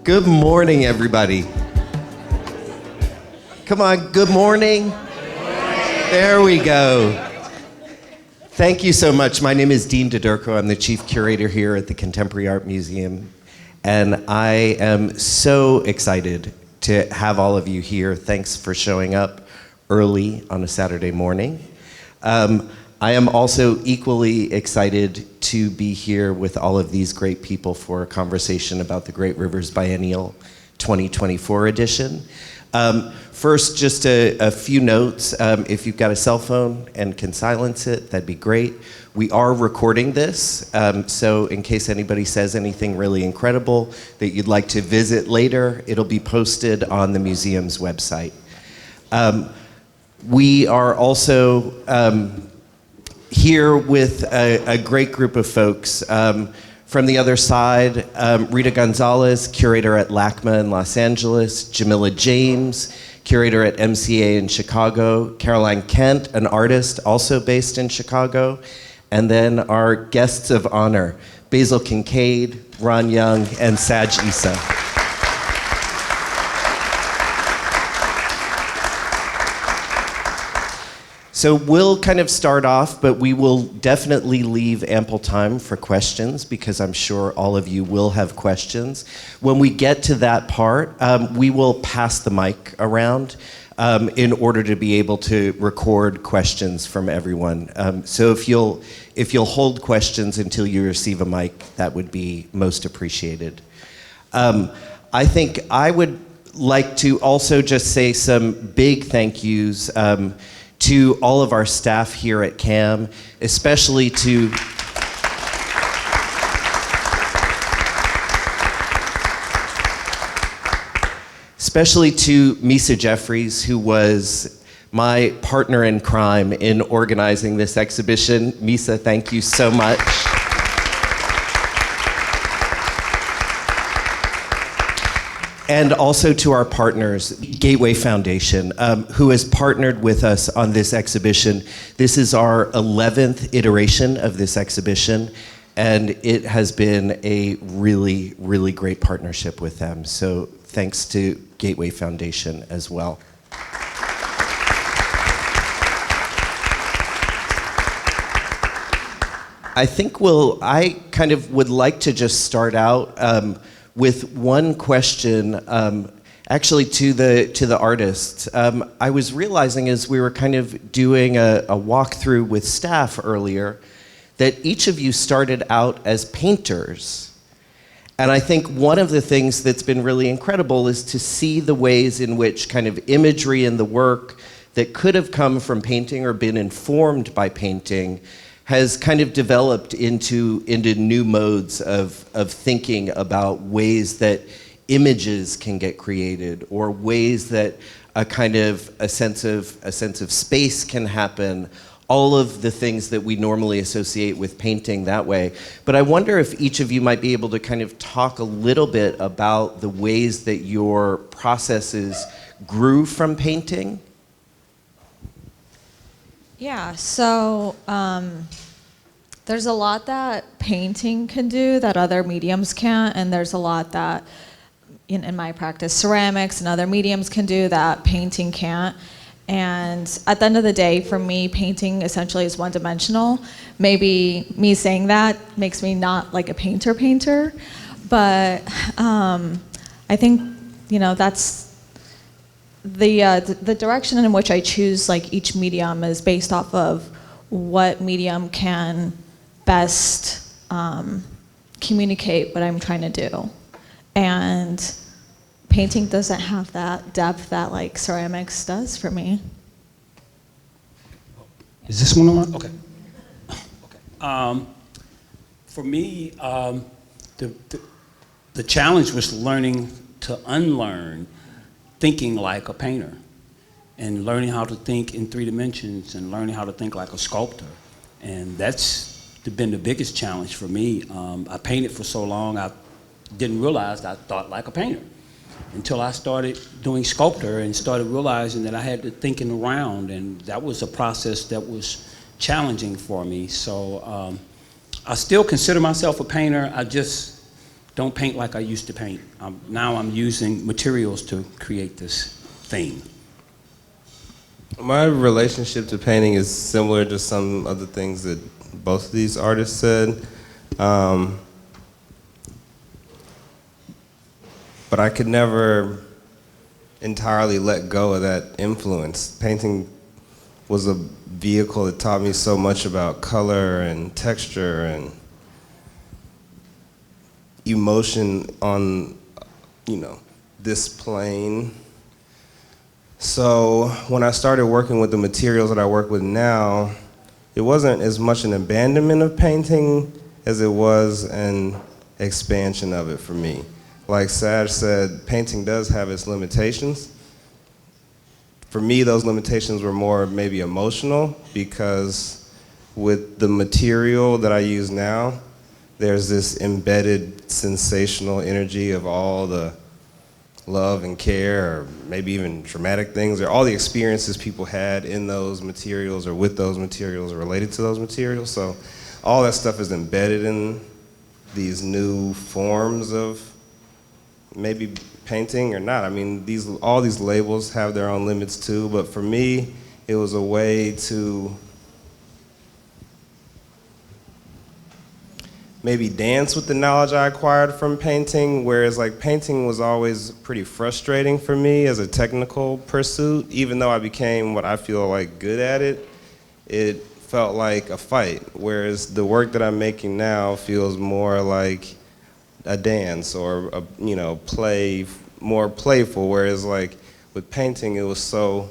Good morning, everybody. Come on, good morning. There we go. Thank you so much. My name is Dean Daderko. I'm the chief curator here at the Contemporary Art Museum. And I am so excited to have all of you here. Thanks for showing up early on a Saturday morning. I am also equally excited to be here with all of these great people for a conversation about the Great Rivers Biennial 2024 edition. First, just a few notes. If you've got a cell phone and can silence it, that'd be great. We are recording this, so in case anybody says anything really incredible that you'd like to visit later, it'll be posted on the museum's website. We are also here with a great group of folks. From the other side, Rita Gonzalez, curator at LACMA in Los Angeles, Jamillah James, curator at MCA in Chicago, Caroline Kent, an artist also based in Chicago, and then our guests of honor, Basil Kincaid, Ron Young, and Saj Issa. So we'll kind of start off, but we will definitely leave ample time for questions because I'm sure all of you will have questions. When we get to that part, we will pass the mic around in order to be able to record questions from everyone. So if you'll hold questions until you receive a mic, that would be most appreciated. I think I would like to also just say some big thank yous to all of our staff here at CAM, especially to Misa Jeffries, who was my partner in crime in organizing this exhibition. Misa, thank you so much. And also to our partners, Gateway Foundation, who has partnered with us on this exhibition. This is our 11th iteration of this exhibition, and it has been a really, really great partnership with them. So thanks to Gateway Foundation as well. I kind of would like to just start out with one question, actually to the artists. I was realizing as we were kind of doing a walkthrough with staff earlier that each of you started out as painters. And I think one of the things that's been really incredible is to see the ways in which kind of imagery in the work that could have come from painting or been informed by painting has kind of developed into new modes of thinking about ways that images can get created, or ways that a sense of space can happen. All of the things that we normally associate with painting that way. But I wonder if each of you might be able to kind of talk a little bit about the ways that your processes grew from painting. Yeah, so there's a lot that painting can do that other mediums can't, and there's a lot that, in my practice, ceramics and other mediums can do that painting can't. And at the end of the day, for me, painting essentially is one-dimensional. Maybe me saying that makes me not like a painter, but I think, that's the direction in which I choose like each medium is based off of what medium can best communicate what I'm trying to do. And painting doesn't have that depth that like ceramics does for me. Is this one on? Okay. For me, the challenge was learning to unlearn thinking like a painter, and learning how to think in 3 dimensions, and learning how to think like a sculptor. And that's been the biggest challenge for me. I painted for so long, I didn't realize I thought like a painter until I started doing sculpture and started realizing that I had to think in around, and that was a process that was challenging for me. So I still consider myself a painter. I just don't paint like I used to paint. Now I'm using materials to create this thing. My relationship to painting is similar to some of the things that both of these artists said. But I could never entirely let go of that influence. Painting was a vehicle that taught me so much about color and texture and emotion on, this plane. So when I started working with the materials that I work with now, it wasn't as much an abandonment of painting as it was an expansion of it for me. Like Saj said, painting does have its limitations. For me, those limitations were more maybe emotional, because with the material that I use now, there's this embedded sensational energy of all the love and care, or maybe even traumatic things, or all the experiences people had in those materials or with those materials or related to those materials. So all that stuff is embedded in these new forms of maybe painting or not. I mean, all these labels have their own limits too, but for me, it was a way to maybe dance with the knowledge I acquired from painting, whereas like painting was always pretty frustrating for me as a technical pursuit. Even though I became what I feel like good at it, it felt like a fight, whereas the work that I'm making now feels more like a dance or a, play, more playful, whereas like with painting it was so,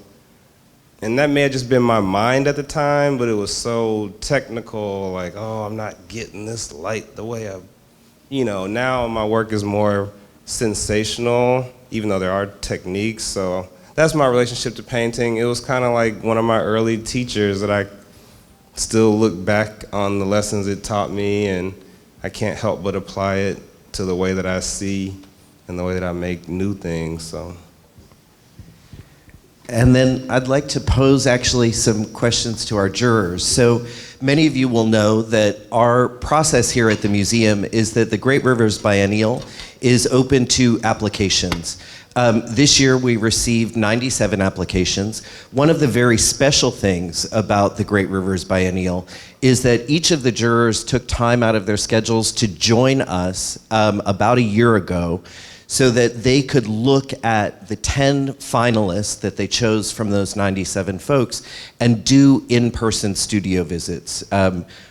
and that may have just been my mind at the time, but it was so technical, like, oh, I'm not getting this light the way now my work is more sensational, even though there are techniques. So that's my relationship to painting. It was kind of like one of my early teachers that I still look back on the lessons it taught me, and I can't help but apply it to the way that I see and the way that I make new things, so. And then I'd like to pose actually some questions to our jurors. So many of you will know that our process here at the museum is that the Great Rivers Biennial is open to applications. This year we received 97 applications. One of the very special things about the Great Rivers Biennial is that each of the jurors took time out of their schedules to join us about a year ago, so that they could look at the 10 finalists that they chose from those 97 folks and do in-person studio visits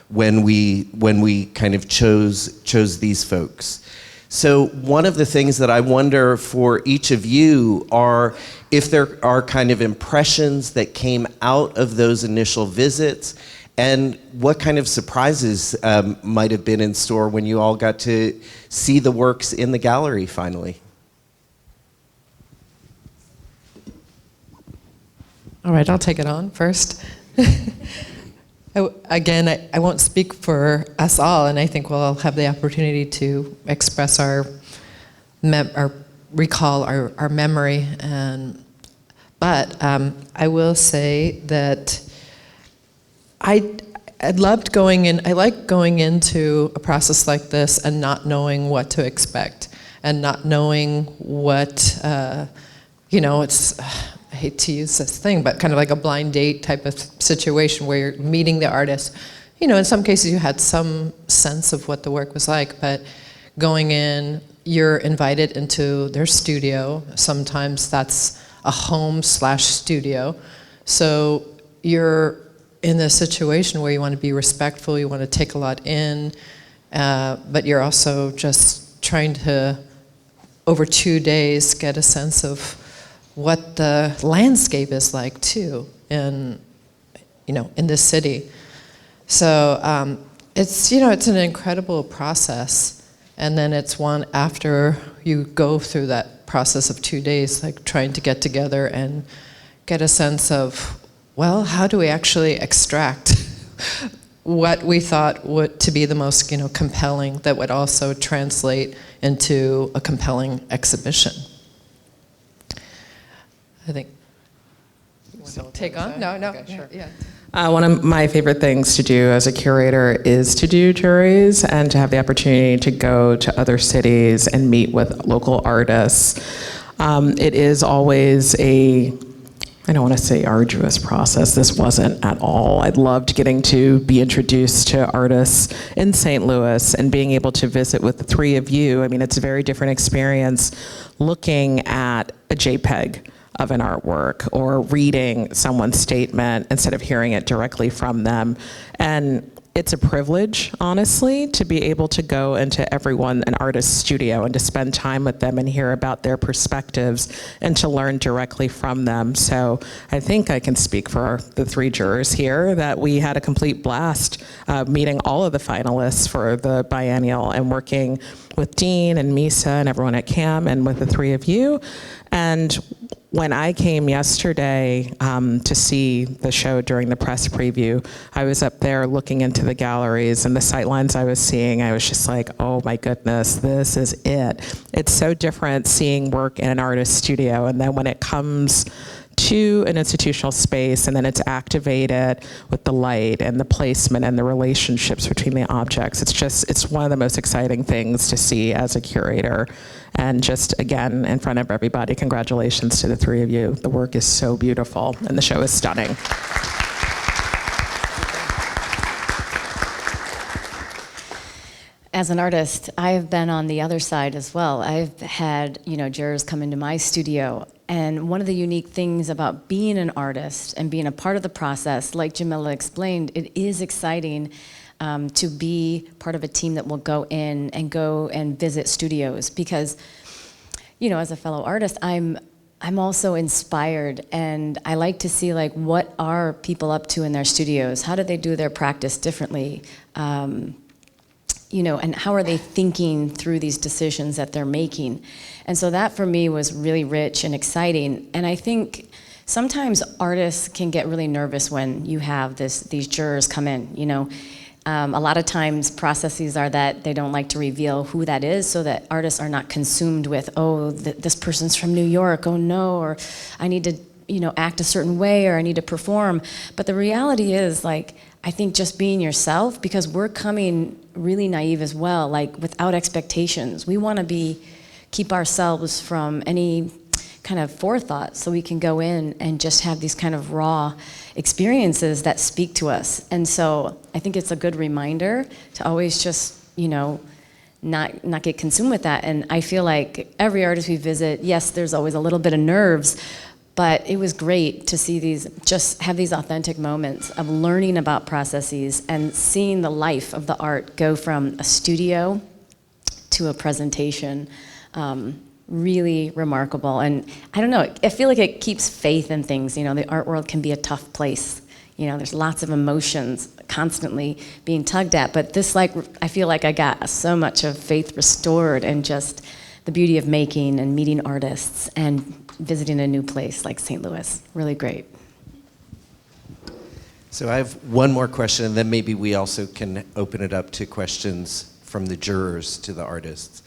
when we kind of chose these folks. So one of the things that I wonder for each of you are if there are kind of impressions that came out of those initial visits, and what kind of surprises might have been in store when you all got to see the works in the gallery finally. All right, I'll take it on first. Again, I won't speak for us all, and I think we'll all have the opportunity to express our recall our memory. But I will say that I loved going in. I like going into a process like this and not knowing what to expect, and not knowing what it's. I hate to use this thing, but kind of like a blind date type of situation where you're meeting the artist. In some cases you had some sense of what the work was like, but going in, you're invited into their studio. Sometimes that's a home/studio. So you're in a situation where you want to be respectful, you want to take a lot in, but you're also just trying to, over 2 days, get a sense of what the landscape is like too in this city. So it's an incredible process, and then it's one after you go through that process of 2 days, like trying to get together and get a sense of, well, how do we actually extract what we thought would to be the most compelling, that would also translate into a compelling exhibition. I think. You want to take on? No. Okay, sure. Yeah. One of my favorite things to do as a curator is to do juries and to have the opportunity to go to other cities and meet with local artists. It is always I don't want to say arduous process. This wasn't at all. I loved getting to be introduced to artists in St. Louis and being able to visit with the three of you. I mean, it's a very different experience looking at a JPEG of an artwork or reading someone's statement instead of hearing it directly from them. And it's a privilege, honestly, to be able to go into an artist's studio and to spend time with them and hear about their perspectives and to learn directly from them. So I think I can speak for the three jurors here that we had a complete blast meeting all of the finalists for the biennial and working with Dean and Misa and everyone at CAM and with the three of you. And when I came yesterday to see the show during the press preview, I was up there looking into the galleries and the sightlines I was seeing. I was just like, oh my goodness, this is it. It's so different seeing work in an artist's studio, and then when it comes to an institutional space and then it's activated with the light and the placement and the relationships between the objects. It's one of the most exciting things to see as a curator. And just again, in front of everybody, congratulations to the three of you. The work is so beautiful and the show is stunning. As an artist, I've been on the other side as well. I've had, jurors come into my studio, and one of the unique things about being an artist and being a part of the process, like Jamillah explained, it is exciting to be part of a team that will go and visit studios because, as a fellow artist, I'm also inspired, and I like to see what are people up to in their studios? How do they do their practice differently? And how are they thinking through these decisions that they're making? And so that for me was really rich and exciting. And I think sometimes artists can get really nervous when you have these jurors come in, A lot of times processes are that they don't like to reveal who that is so that artists are not consumed with, this person's from New York, oh no, or I need to, act a certain way, or I need to perform. But the reality is, I think just being yourself, because we're coming really naive as well, without expectations. We want to keep ourselves from any kind of forethought so we can go in and just have these kind of raw experiences that speak to us. And so I think it's a good reminder to always just, not get consumed with that. And I feel like every artist we visit, yes, there's always a little bit of nerves, but it was great to see have these authentic moments of learning about processes and seeing the life of the art go from a studio to a presentation. Really remarkable. And I don't know, I feel like it keeps faith in things. The art world can be a tough place. There's lots of emotions constantly being tugged at, but this, I feel like I got so much of faith restored and just the beauty of making and meeting artists and visiting a new place like St. Louis. Really great. So I have one more question, and then maybe we also can open it up to questions from the jurors to the artists.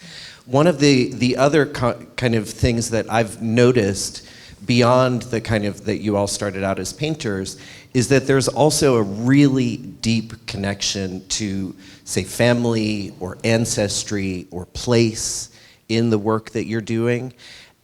One of the other kind of things that I've noticed beyond the kind of that you all started out as painters is that there's also a really deep connection to, say, family or ancestry or place in the work that you're doing.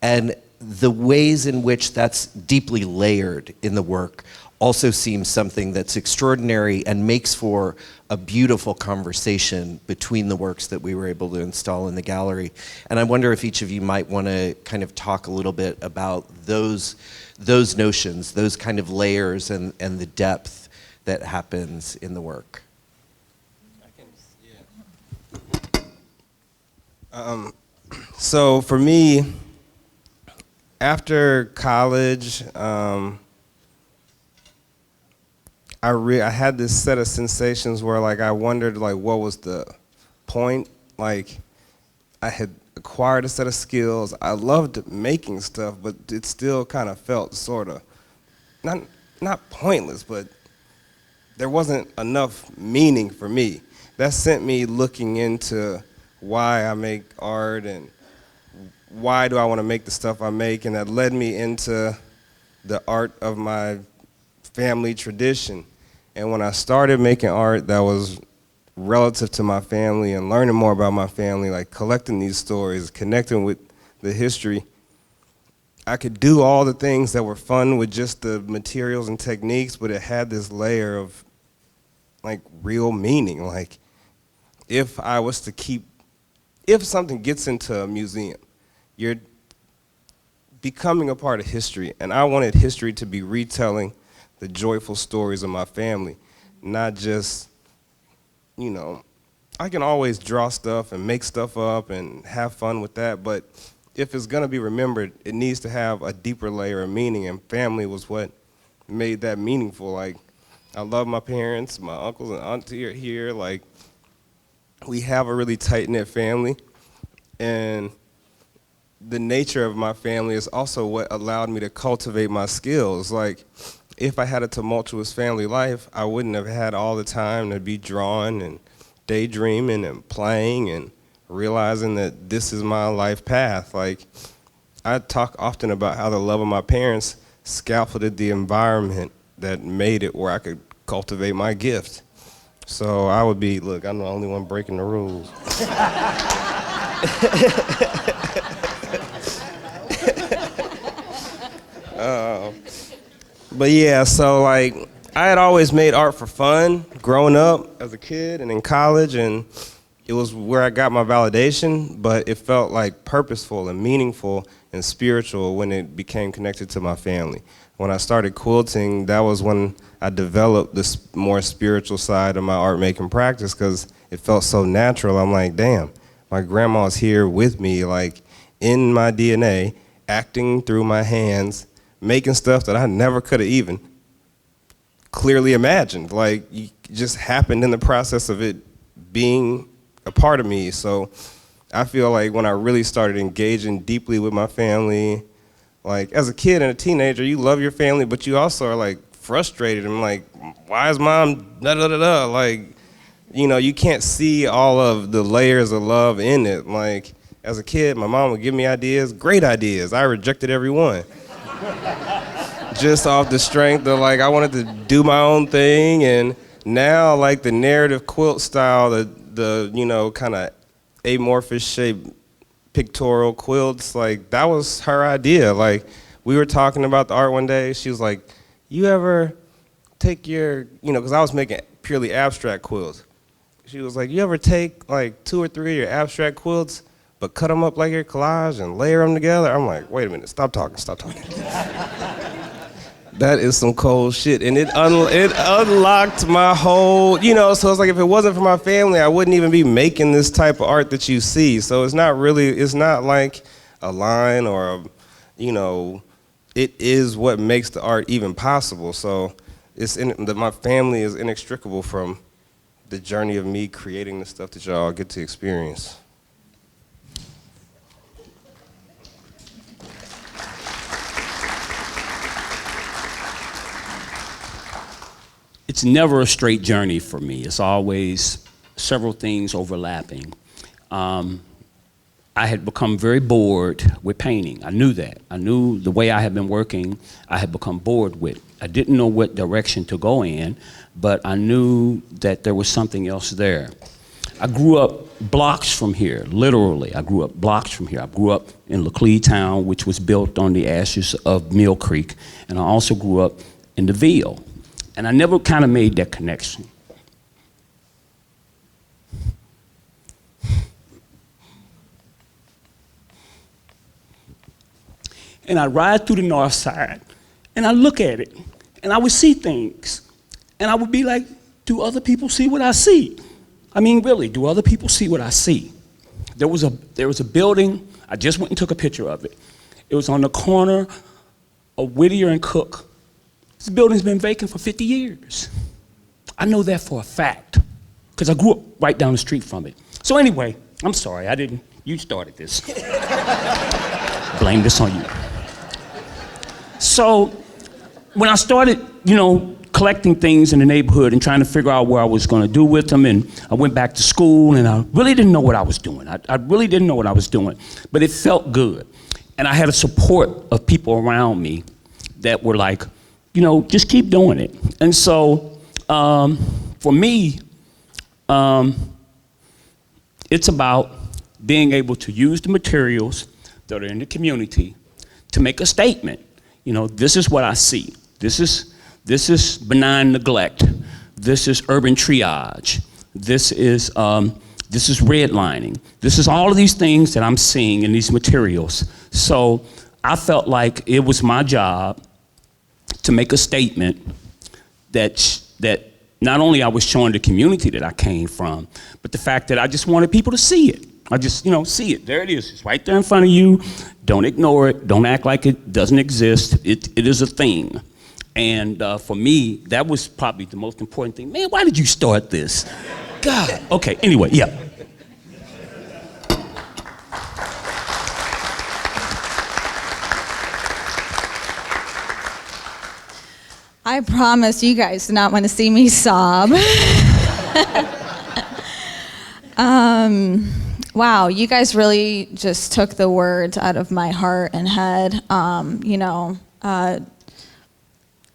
And the ways in which that's deeply layered in the work also seems something that's extraordinary and makes for a beautiful conversation between the works that we were able to install in the gallery. And I wonder if each of you might want to kind of talk a little bit about those notions, those kind of layers and the depth that happens in the work. So for me, after college, I had this set of sensations where I wondered what was the point. I had acquired a set of skills. I loved making stuff, but it still kind of felt sort of not pointless, but there wasn't enough meaning for me. That sent me looking into why I make art and why do I want to make the stuff I make, and that led me into the art of my family tradition. And when I started making art that was relative to my family and learning more about my family, like collecting these stories, connecting with the history, I could do all the things that were fun with just the materials and techniques, but it had this layer of like real meaning. Like if something gets into a museum, you're becoming a part of history, and I wanted history to be retelling the joyful stories of my family, not just, I can always draw stuff and make stuff up and have fun with that, but if it's gonna be remembered, it needs to have a deeper layer of meaning, and family was what made that meaningful. Like, I love my parents, my uncles and auntie are here, like, we have a really tight-knit family, and the nature of my family is also what allowed me to cultivate my skills. Like, if I had a tumultuous family life, I wouldn't have had all the time to be drawing and daydreaming and playing and realizing that this is my life path. Like, I talk often about how the love of my parents scaffolded the environment that made it where I could cultivate my gift. So I would be, look, I'm the only one breaking the rules. But yeah, so like, I had always made art for fun growing up as a kid and in college, and it was where I got my validation, but it felt like purposeful and meaningful and spiritual when it became connected to my family. When I started quilting, that was when I developed this more spiritual side of my art making practice, because it felt so natural. I'm like, damn, my grandma's here with me, like in my DNA, acting through my hands, making stuff that I never could have even clearly imagined. Like, it just happened in the process of it being a part of me. So I feel like when I really started engaging deeply with my family, like as a kid and a teenager, you love your family, but you also are like frustrated and like, why is mom da da da da? Like, you can't see all of the layers of love in it. Like, as a kid, my mom would give me ideas, great ideas. I rejected every one. Just off the strength of like, I wanted to do my own thing. And now like the narrative quilt style, the kind of amorphous shaped pictorial quilts, like that was her idea. Like, we were talking about the art one day, she was like, you ever take your, because I was making purely abstract quilts. She was like, you ever take like 2 or 3 of your abstract quilts, but cut them up like your collage and layer them together? I'm like, wait a minute, stop talking. That is some cold shit, and it unlocked my whole, so it's like, if it wasn't for my family, I wouldn't even be making this type of art that you see. So it's not like a line or it is what makes the art even possible. So my family is inextricable from the journey of me creating the stuff that y'all get to experience. It's never a straight journey for me. It's always several things overlapping. I had become very bored with painting. I knew that. I knew the way I had been working, I had become bored with. I didn't know what direction to go in, but I knew that there was something else there. I grew up blocks from here, literally. I grew up blocks from here. I grew up in Laclede Town, which was built on the ashes of Mill Creek, and I also grew up in the Ville. And I never kind of made that connection. And I ride through the north side, and I look at it, and I would see things, and I would be like, do other people see what I see? I mean, really, do other people see what I see? There was a building, I just went and took a picture of it. It was on the corner of Whittier and Cook. This building's been vacant for 50 years. I know that for a fact, because I grew up right down the street from it. So anyway, I'm sorry, you started this. Blame this on you. So when I started, collecting things in the neighborhood and trying to figure out what I was gonna do with them, and I went back to school, and I really didn't know what I was doing. I really didn't know what I was doing, but it felt good. And I had a support of people around me that were like, just keep doing it. And so For me, it's about being able to use the materials that are in the community to make a statement. You know, this is what I see. This is benign neglect. This is urban triage. This is redlining. This is all of these things that I'm seeing in these materials. So I felt like it was my job to make a statement that not only I was showing the community that I came from, but the fact that I just wanted people to see it. I just, see it. There it is. It's right there in front of you. Don't ignore it. Don't act like it doesn't exist. It is a thing. And for me, that was probably the most important thing. Man, why did you start this? God. Okay, anyway, yeah. I promise you guys do not want to see me sob. Wow, you guys really just took the words out of my heart and head.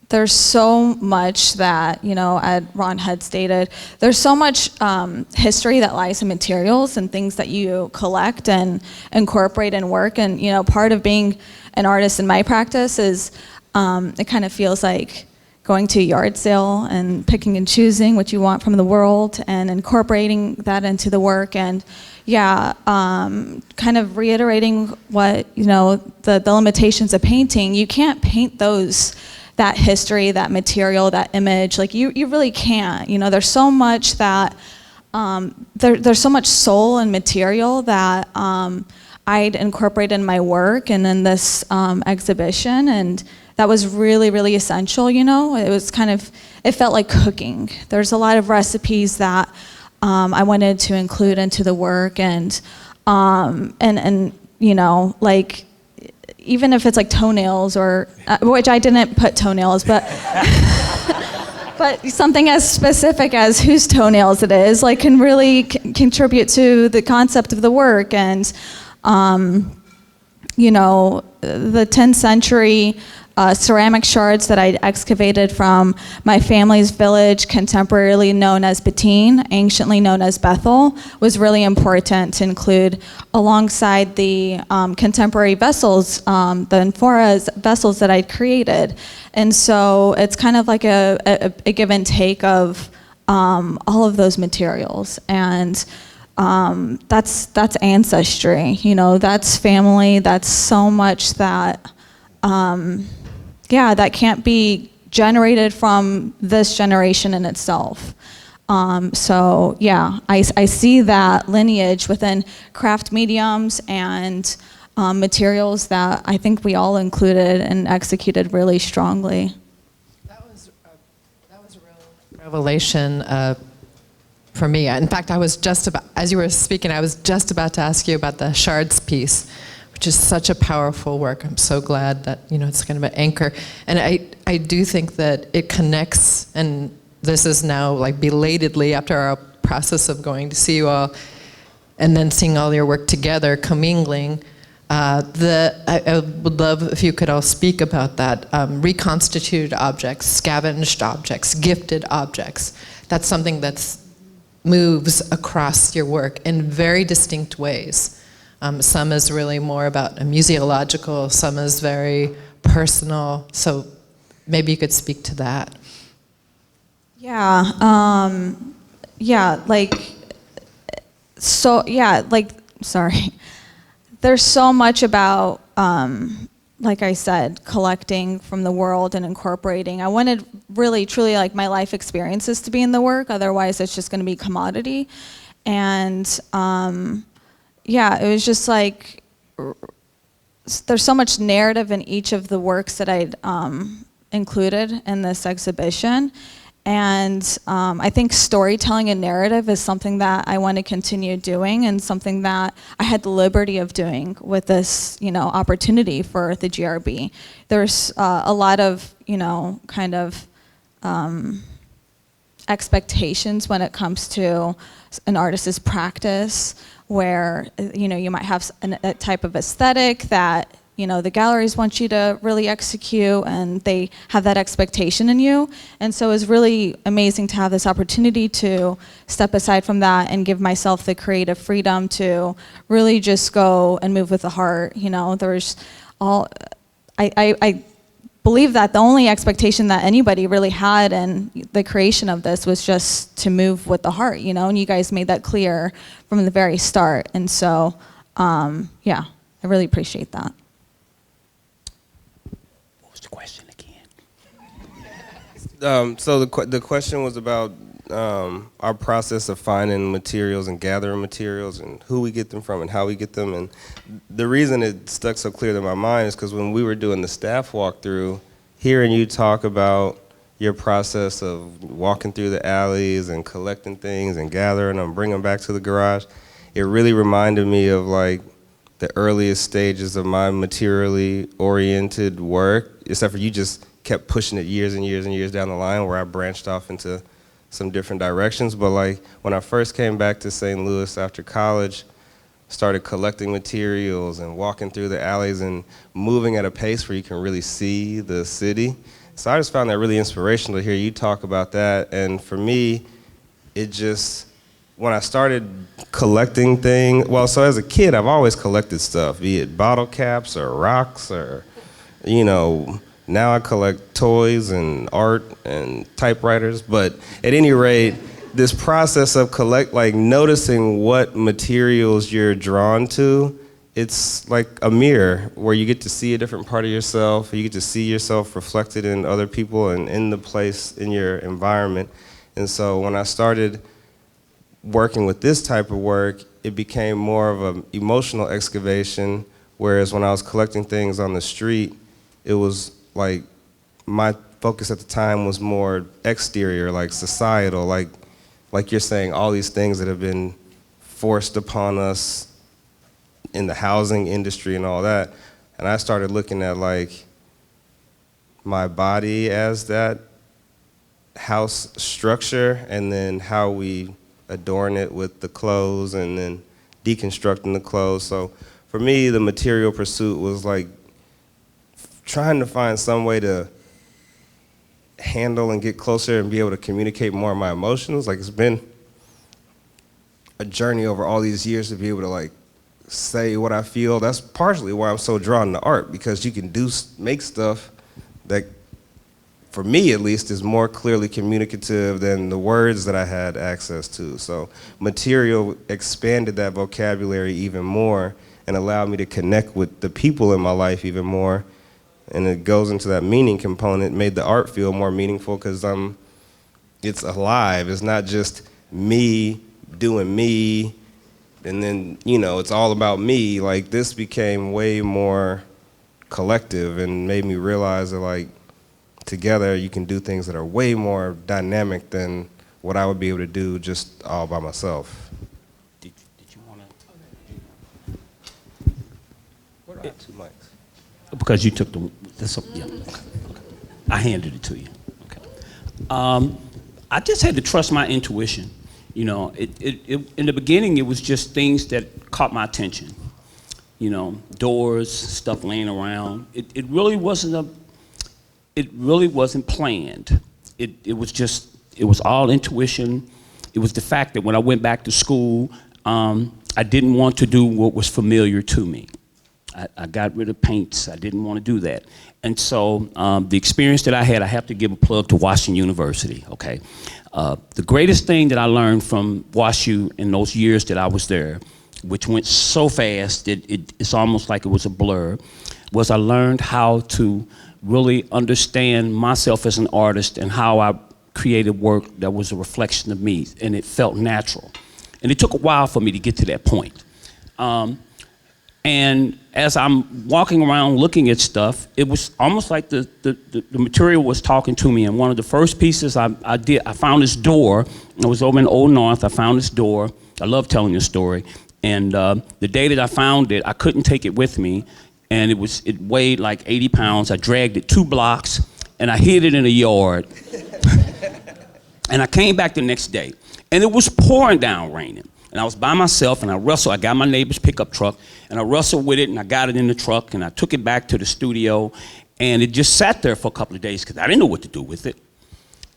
There's so much that, as Ron had stated, there's so much history that lies in materials and things that you collect and incorporate in work. And, part of being an artist in my practice is it kind of feels like going to a yard sale and picking and choosing what you want from the world and incorporating that into the work. And kind of reiterating what, the limitations of painting. You can't paint that history, that material, that image. Like you really can't. There's so much that, there's so much soul and material that I'd incorporate in my work and in this exhibition. And that was really, really essential, It was it felt like cooking. There's a lot of recipes that I wanted to include into the work, and like, even if it's like toenails or, which I didn't put toenails, but but something as specific as whose toenails it is, like, can really contribute to the concept of the work. And, the 10th century ceramic shards that I excavated from my family's village, contemporarily known as Bettine, anciently known as Bethel, was really important to include alongside the contemporary vessels, the amphoras vessels that I'd created. And so it's kind of like a give and take of all of those materials. And that's ancestry, that's family, that's so much that that can't be generated from this generation in itself. I see that lineage within craft mediums and materials that I think we all included and executed really strongly. That was a real revelation for me. In fact, as you were speaking, I was just about to ask you about the shards piece, which is such a powerful work. I'm so glad that, it's kind of an anchor. And I do think that it connects, and this is now like belatedly after our process of going to see you all and then seeing all your work together, commingling. I would love if you could all speak about that. Reconstituted objects, scavenged objects, gifted objects. That's something that moves across your work in very distinct ways. Some is really more about a museological, some is very personal. So maybe you could speak to that. There's so much about, like I said, collecting from the world and incorporating. I wanted really, truly, like, my life experiences to be in the work, otherwise it's just gonna be commodity. And it was just like, there's so much narrative in each of the works that I'd included in this exhibition. And I think storytelling and narrative is something that I want to continue doing, and something that I had the liberty of doing with this, opportunity for the GRB. There's a lot of, expectations when it comes to an artist's practice, where you might have a type of aesthetic that the galleries want you to really execute, and they have that expectation in you. And so it's really amazing to have this opportunity to step aside from that and give myself the creative freedom to really just go and move with the heart. There's I believe that the only expectation that anybody really had in the creation of this was just to move with the heart, and you guys made that clear from the very start. And so, yeah, I really appreciate that. What was the question again? So the question was about our process of finding materials and gathering materials and who we get them from and how we get them. And the reason it stuck so clear to my mind is because when we were doing the staff walkthrough, hearing you talk about your process of walking through the alleys and collecting things and gathering them, bringing them back to the garage, it really reminded me of like the earliest stages of my materially oriented work, except for you just kept pushing it years and years and years down the line where I branched off into some different directions. But like when I first came back to St. Louis after college, started collecting materials and walking through the alleys and moving at a pace where you can really see the city. So I just found that really inspirational to hear you talk about that. And for me, it just, when I started collecting things, well, so as a kid, I've always collected stuff, be it bottle caps or rocks or, now I collect toys and art and typewriters. But at any rate, this process of noticing what materials you're drawn to, it's like a mirror where you get to see a different part of yourself. You get to see yourself reflected in other people and in the place, in your environment. And so when I started working with this type of work, it became more of an emotional excavation, whereas when I was collecting things on the street, it was like my focus at the time was more exterior, like societal, like you're saying, all these things that have been forced upon us in the housing industry and all that. And I started looking at like my body as that house structure, and then how we adorn it with the clothes, and then deconstructing the clothes. So for me, the material pursuit was like trying to find some way to handle and get closer and be able to communicate more of my emotions. Like, it's been a journey over all these years to be able to like say what I feel. That's partially why I'm so drawn to art, because you can make stuff that, for me at least, is more clearly communicative than the words that I had access to. So material expanded that vocabulary even more and allowed me to connect with the people in my life even more. And it goes into that meaning component, made the art feel more meaningful because it's alive. It's not just me doing me, and then, it's all about me. Like, this became way more collective and made me realize that, like, together you can do things that are way more dynamic than what I would be able to do just all by myself. Did you want to? What are two mics? Because you took yeah. Okay. I handed it to you. Okay. I just had to trust my intuition. In the beginning, it was just things that caught my attention. Doors, stuff laying around. It really wasn't planned. It was all intuition. It was the fact that when I went back to school, I didn't want to do what was familiar to me. I got rid of paints. I didn't want to do that. And so the experience that I had, I have to give a plug to Washington University, okay? The greatest thing that I learned from WashU in those years that I was there, which went so fast, it's almost like it was a blur, was I learned how to really understand myself as an artist and how I created work that was a reflection of me, and it felt natural. And it took a while for me to get to that point. And as I'm walking around looking at stuff, it was almost like the material was talking to me. And one of the first pieces I found this door. I was over in Old North. I found this door. I love telling this story. And the day that I found it, I couldn't take it with me. And it weighed like 80 pounds. I dragged it 2 blocks, and I hid it in a yard. And I came back the next day, and it was pouring down raining. And I was by myself, and I got my neighbor's pickup truck, and I wrestled with it, and I got it in the truck, and I took it back to the studio, and it just sat there for a couple of days because I didn't know what to do with it.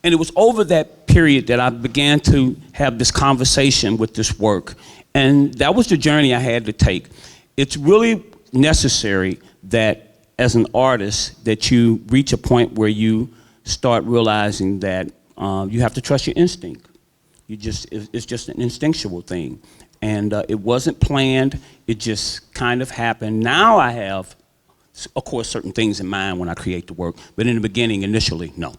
And it was over that period that I began to have this conversation with this work. And that was the journey I had to take. It's really necessary that as an artist that you reach a point where you start realizing that you have to trust your instinct. It's just an instinctual thing. And it wasn't planned, it just kind of happened. Now I have, of course, certain things in mind when I create the work, but in the beginning, initially, no.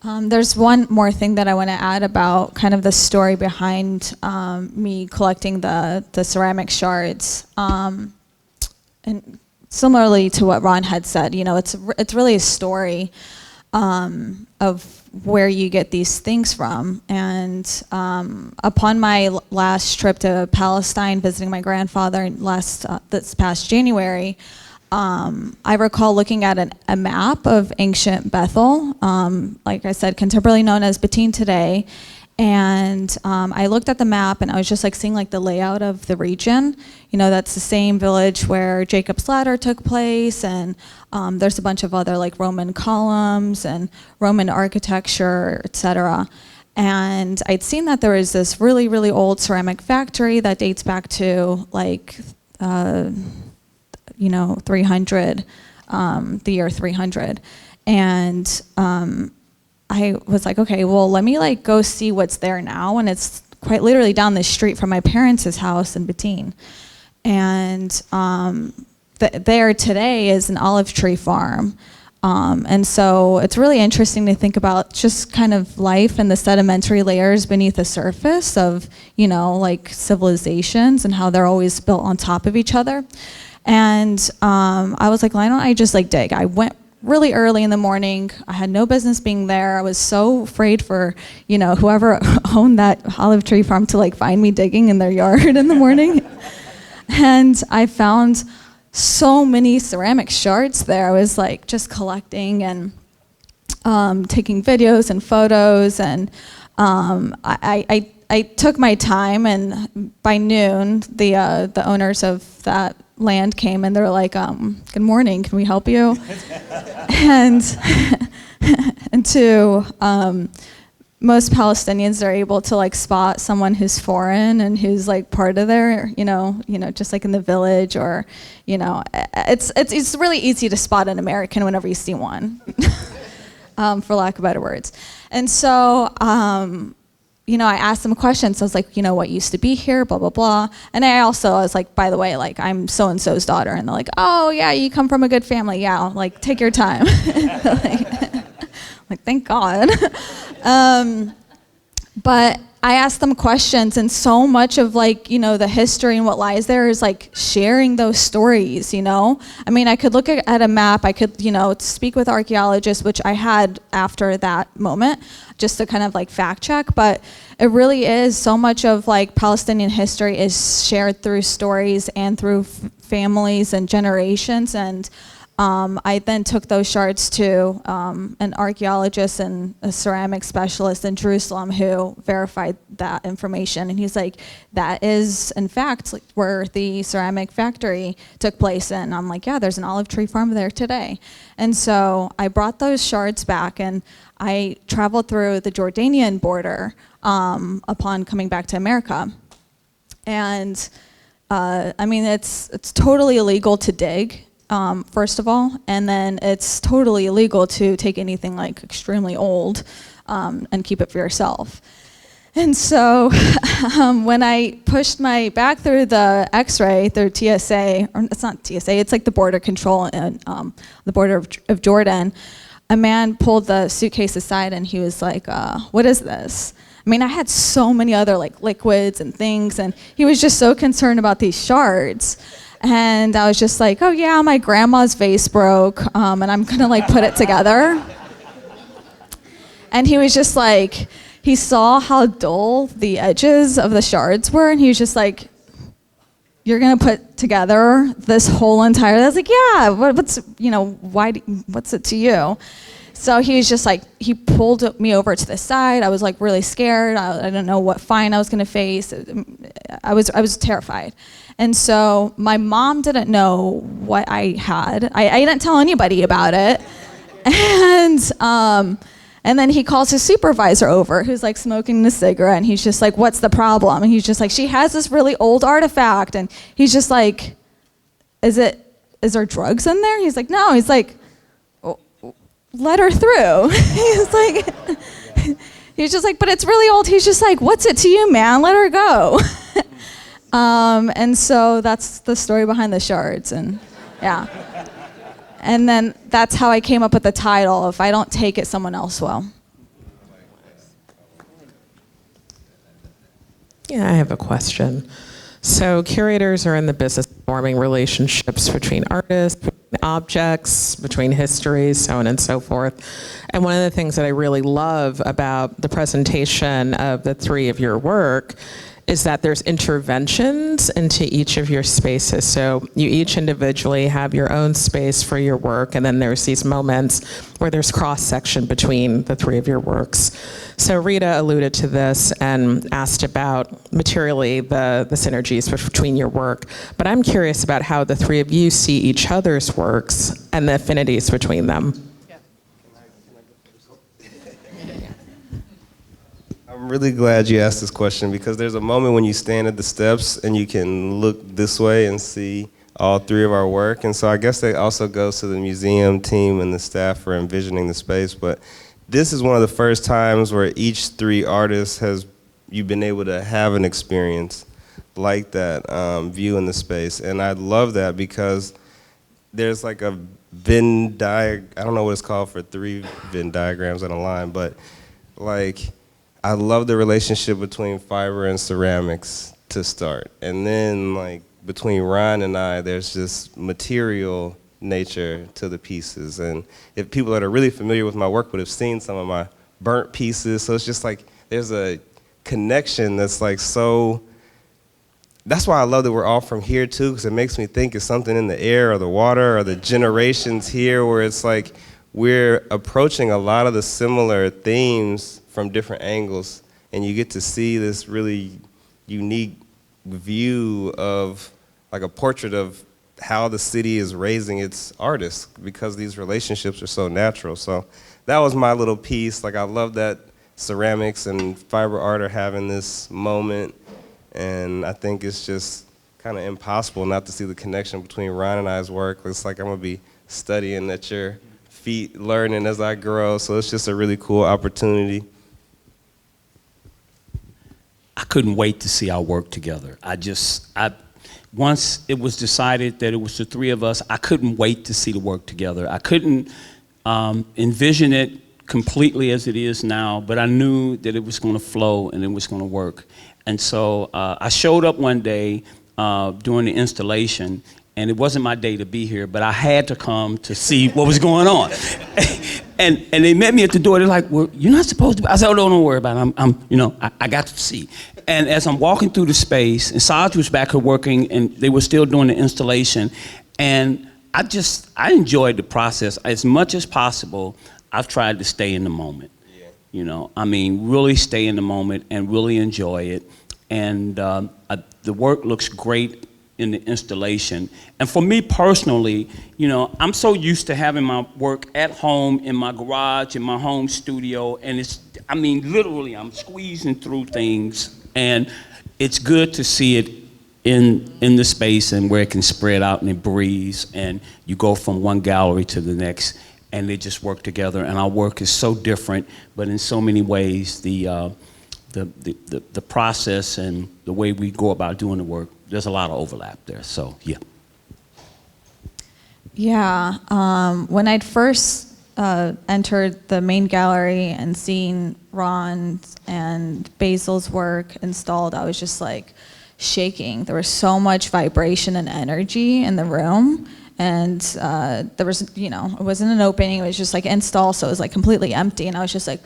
There's one more thing that I want to add about kind of the story behind me collecting the ceramic shards. And similarly to what Ron had said, you know, it's really a story of where you get these things from. And upon my last trip to Palestine, visiting my grandfather this past January, I recall looking at a map of ancient Bethel, like I said, contemporarily known as Betin today. And I looked at the map and I was just like seeing like the layout of the region. You know, that's the same village where Jacob's Ladder took place, and there's a bunch of other like Roman columns and Roman architecture, etc. And I'd seen that there was this really, really old ceramic factory that dates back to like, 300, the year 300. And I was like, okay, well, let me like go see what's there now. And it's quite literally down the street from my parents' house in Betin. And there today is an olive tree farm. And so it's really interesting to think about just kind of life and the sedimentary layers beneath the surface of, you know, like civilizations and how they're always built on top of each other. And I was like, why don't I just like dig? I went really early in the morning. I had no business being there. I was so afraid for, you know, whoever owned that olive tree farm to like find me digging in their yard in the morning. And I found so many ceramic shards there. I was like just collecting and taking videos and photos, and I took my time, and by noon the owners of that land came and they were like, good morning, can we help you? and to most Palestinians are able to like spot someone who's foreign and who's like part of their, you know, just like in the village, or, you know, it's really easy to spot an American whenever you see one, for lack of better words. And so, you know, I asked them questions. I was like, you know, what used to be here, blah, blah, blah. And I was like, by the way, like, I'm so-and-so's daughter. And they're like, oh, yeah, you come from a good family. Yeah, like, take your time. like, thank God. But I asked them questions, and so much of like, you know, the history and what lies there is like sharing those stories, you know? I mean, I could look at a map, I could, you know, speak with archaeologists, which I had after that moment, just to kind of like fact check, but it really is so much of like Palestinian history is shared through stories and through families and generations. And I then took those shards to an archaeologist and a ceramic specialist in Jerusalem who verified that information. And he's like, that is, in fact, like, where the ceramic factory took place. And I'm like, yeah, there's an olive tree farm there today. And so I brought those shards back, and I traveled through the Jordanian border upon coming back to America. And I mean, it's totally illegal to dig. First of all, and then it's totally illegal to take anything like extremely old and keep it for yourself. And so when I pushed my back through the X-ray through TSA, or it's not TSA, it's like the border control and the border of Jordan, a man pulled the suitcase aside and he was like, what is this? I mean, I had so many other like liquids and things, and he was just so concerned about these shards. And I was just like, oh yeah, my grandma's vase broke, and I'm gonna like put it together. And he was just like, he saw how dull the edges of the shards were, and he was just like, you're gonna put together this whole entire, I was like, yeah, what's, you know, what's it to you? So he was just like, he pulled me over to the side. I was like really scared. I didn't know what fine I was gonna face. I was terrified. And so my mom didn't know what I had. I didn't tell anybody about it. And then he calls his supervisor over, who's like smoking a cigarette, and he's just like, what's the problem? And he's just like, she has this really old artifact. And he's just like, is there drugs in there? He's like, no. He's like, let her through. He's just like, but it's really old. He's just like, what's it to you, man? Let her go. And so that's the story behind the shards, and yeah. And then that's how I came up with the title, If I Don't Take It, Someone Else Will. Yeah, I have a question. So curators are in the business of forming relationships between artists, between objects, between histories, so on and so forth. And one of the things that I really love about the presentation of the three of your work is that there's interventions into each of your spaces. So you each individually have your own space for your work, and then there's these moments where there's cross-section between the three of your works. So Rita alluded to this and asked about materially the synergies between your work, but I'm curious about how the three of you see each other's works and the affinities between them. I'm really glad you asked this question, because there's a moment when you stand at the steps and you can look this way and see all three of our work. And so I guess that also goes to the museum team and the staff for envisioning the space. But this is one of the first times where each three artists you've been able to have an experience like that, view in the space. And I love that, because there's like a Venn diagram, I don't know what it's called for three Venn diagrams on a line, but like, I love the relationship between fiber and ceramics to start. And then like between Ron and I, there's just material nature to the pieces. And if people that are really familiar with my work would have seen some of my burnt pieces, so it's just like, there's a connection that's like so, that's why I love that we're all from here too, because it makes me think it's something in the air or the water or the generations here, where it's like we're approaching a lot of the similar themes from different angles, and you get to see this really unique view of like a portrait of how the city is raising its artists, because these relationships are so natural. So that was my little piece. Like, I love that ceramics and fiber art are having this moment, and I think it's just kind of impossible not to see the connection between Ron and I's work. It's like I'm gonna be studying at your feet, learning as I grow, so it's just a really cool opportunity. I couldn't wait to see our work together. Once it was decided that it was the three of us, I couldn't wait to see the work together. I couldn't envision it completely as it is now, but I knew that it was going to flow and it was going to work. And so I showed up one day during the installation, and it wasn't my day to be here, but I had to come to see what was going on. And they met me at the door. They're like, "Well, you're not supposed to." I said, "Oh, don't worry about it. I got to see." And as I'm walking through the space, and Saj was back here working, and they were still doing the installation, and I enjoyed the process as much as possible. I've tried to stay in the moment. Yeah. Really stay in the moment and really enjoy it. And the work looks great in the installation. And for me personally, I'm so used to having my work at home, in my garage, in my home studio, and literally I'm squeezing through things, and it's good to see it in the space and where it can spread out and it breathes, and you go from one gallery to the next, and they just work together, and our work is so different, but in so many ways, the process and the way we go about doing the work, there's a lot of overlap there, so yeah. Yeah, when I'd first entered the main gallery and seen Ron's and Basil's work installed, I was just like shaking. There was so much vibration and energy in the room, and there was, it wasn't an opening, it was just like install, so it was like completely empty, and I was just like,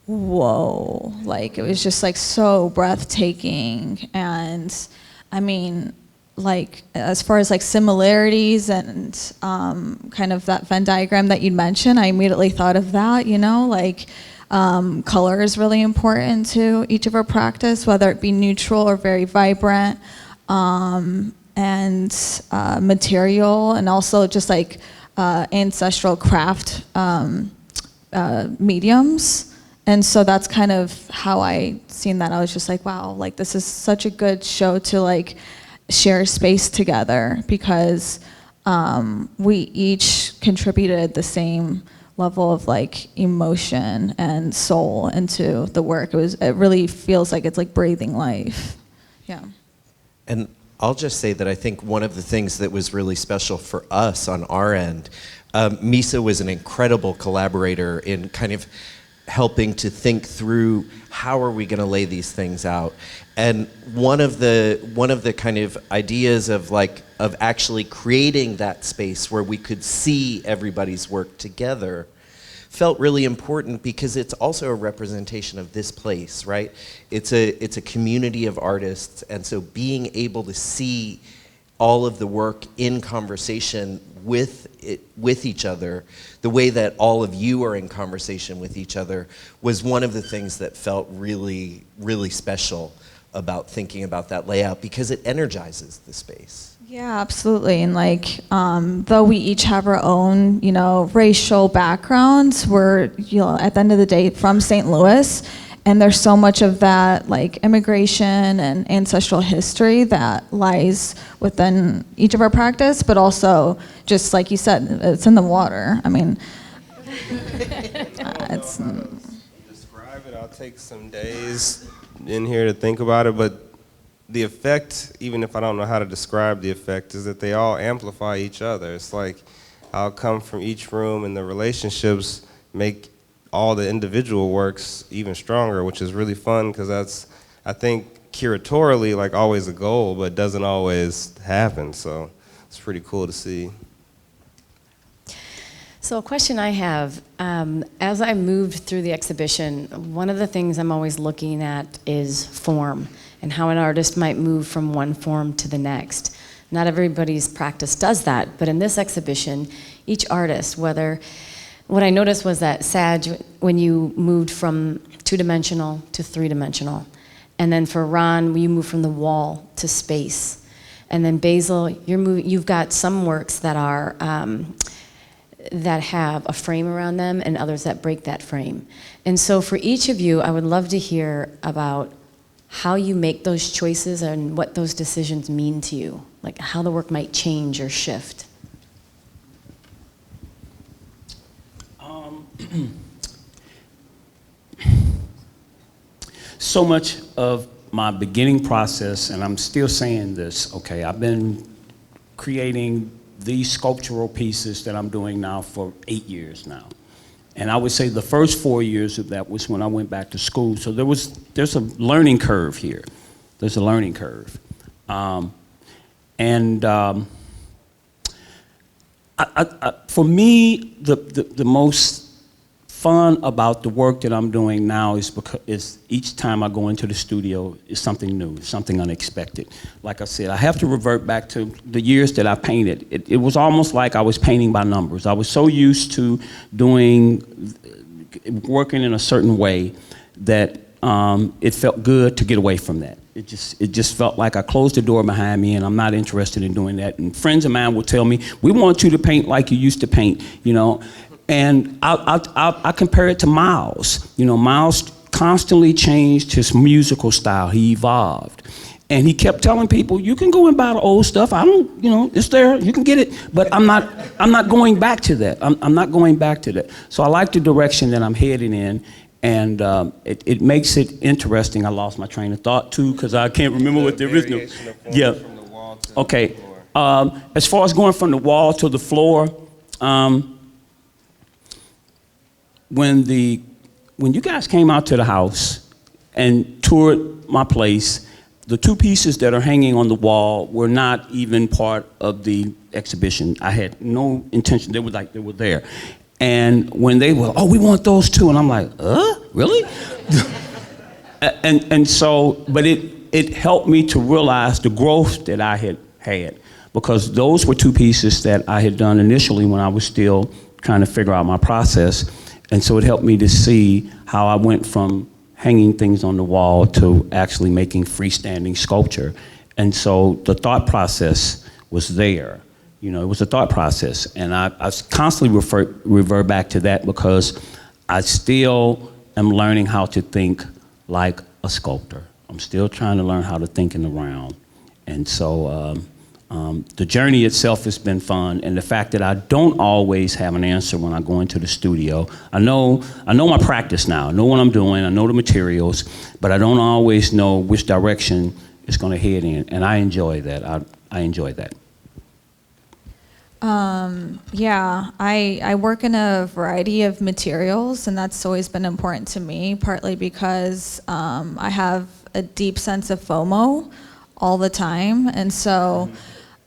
whoa, like it was just like so breathtaking. And like as far as like similarities and kind of that Venn diagram that you mentioned, I immediately thought of that, you know, like color is really important to each of our practice, whether it be neutral or very vibrant, and material, and also just like ancestral craft mediums. And so that's kind of how I seen that. I was just like, wow, like this is such a good show to like share space together, because we each contributed the same level of like emotion and soul into the work. It really feels like it's like breathing life. Yeah. And I'll just say that I think one of the things that was really special for us on our end, Misa was an incredible collaborator in kind of helping to think through how are we going to lay these things out. And one of the kind of ideas of actually creating that space where we could see everybody's work together felt really important, because it's also a representation of this place, right? It's a community of artists, and so being able to see all of the work in conversation with each other, the way that all of you are in conversation with each other, was one of the things that felt really, really special about thinking about that layout, because it energizes the space. Yeah, absolutely. And like, though we each have our own, you know, racial backgrounds, we're, you know, at the end of the day from St. Louis, and there's so much of that like immigration and ancestral history that lies within each of our practice, but also just like you said, it's in the water. I mean, it's... Describe it, I'll take some days in here to think about it, but the effect, even if I don't know how to describe the effect, is that they all amplify each other. It's like I'll come from each room, and the relationships make all the individual works even stronger, which is really fun, because that's, I think, curatorially like always a goal, but it doesn't always happen. So it's pretty cool to see. So a question I have, as I moved through the exhibition, one of the things I'm always looking at is form, and how an artist might move from one form to the next. Not everybody's practice does that, but in this exhibition, each artist, what I noticed was that Saj, when you moved from two-dimensional to three-dimensional, and then for Ron, you moved from the wall to space, and then Basil, you've got some works that are that have a frame around them, and others that break that frame. And so for each of you, I would love to hear about how you make those choices and what those decisions mean to you, like how the work might change or shift. So much of my beginning process, and I'm still saying this, okay, I've been creating these sculptural pieces that I'm doing now for 8 years now. And I would say the first 4 years of that was when I went back to school. So there's a learning curve here. There's a learning curve. For me, the most fun about the work that I'm doing now is each time I go into the studio is something new, something unexpected. Like I said, I have to revert back to the years that I painted. It was almost like I was painting by numbers. I was so used to working in a certain way that it felt good to get away from that. It just felt like I closed the door behind me, and I'm not interested in doing that. And friends of mine would tell me, we want you to paint like you used to paint, you know. And I compare it to Miles. You know, Miles constantly changed his musical style. He evolved. And he kept telling people, you can go and buy the old stuff. I don't, you know, it's there, you can get it. But I'm not going back to that. I'm not going back to that. So I like the direction that I'm heading in. And it makes it interesting. I lost my train of thought too, because I can't remember what the original. Yeah. From the wall to the floor. As far as going from the wall to the floor, when you guys came out to the house and toured my place, the two pieces that are hanging on the wall were not even part of the exhibition. I had no intention. They were there. And when they were, oh, we want those too, and I'm like, really? and so, but it helped me to realize the growth that I had had, because those were two pieces that I had done initially when I was still trying to figure out my process. And so it helped me to see how I went from hanging things on the wall to actually making freestanding sculpture. And so the thought process was there. You know, it was a thought process. And I constantly revert back to that because I still am learning how to think like a sculptor. I'm still trying to learn how to think in the round. And so the journey itself has been fun, and the fact that I don't always have an answer when I go into the studio. I know my practice now. I know what I'm doing. I know the materials, but I don't always know which direction it's going to head in, and I enjoy that. I enjoy that. Yeah, I work in a variety of materials, and that's always been important to me, partly because I have a deep sense of FOMO all the time, and so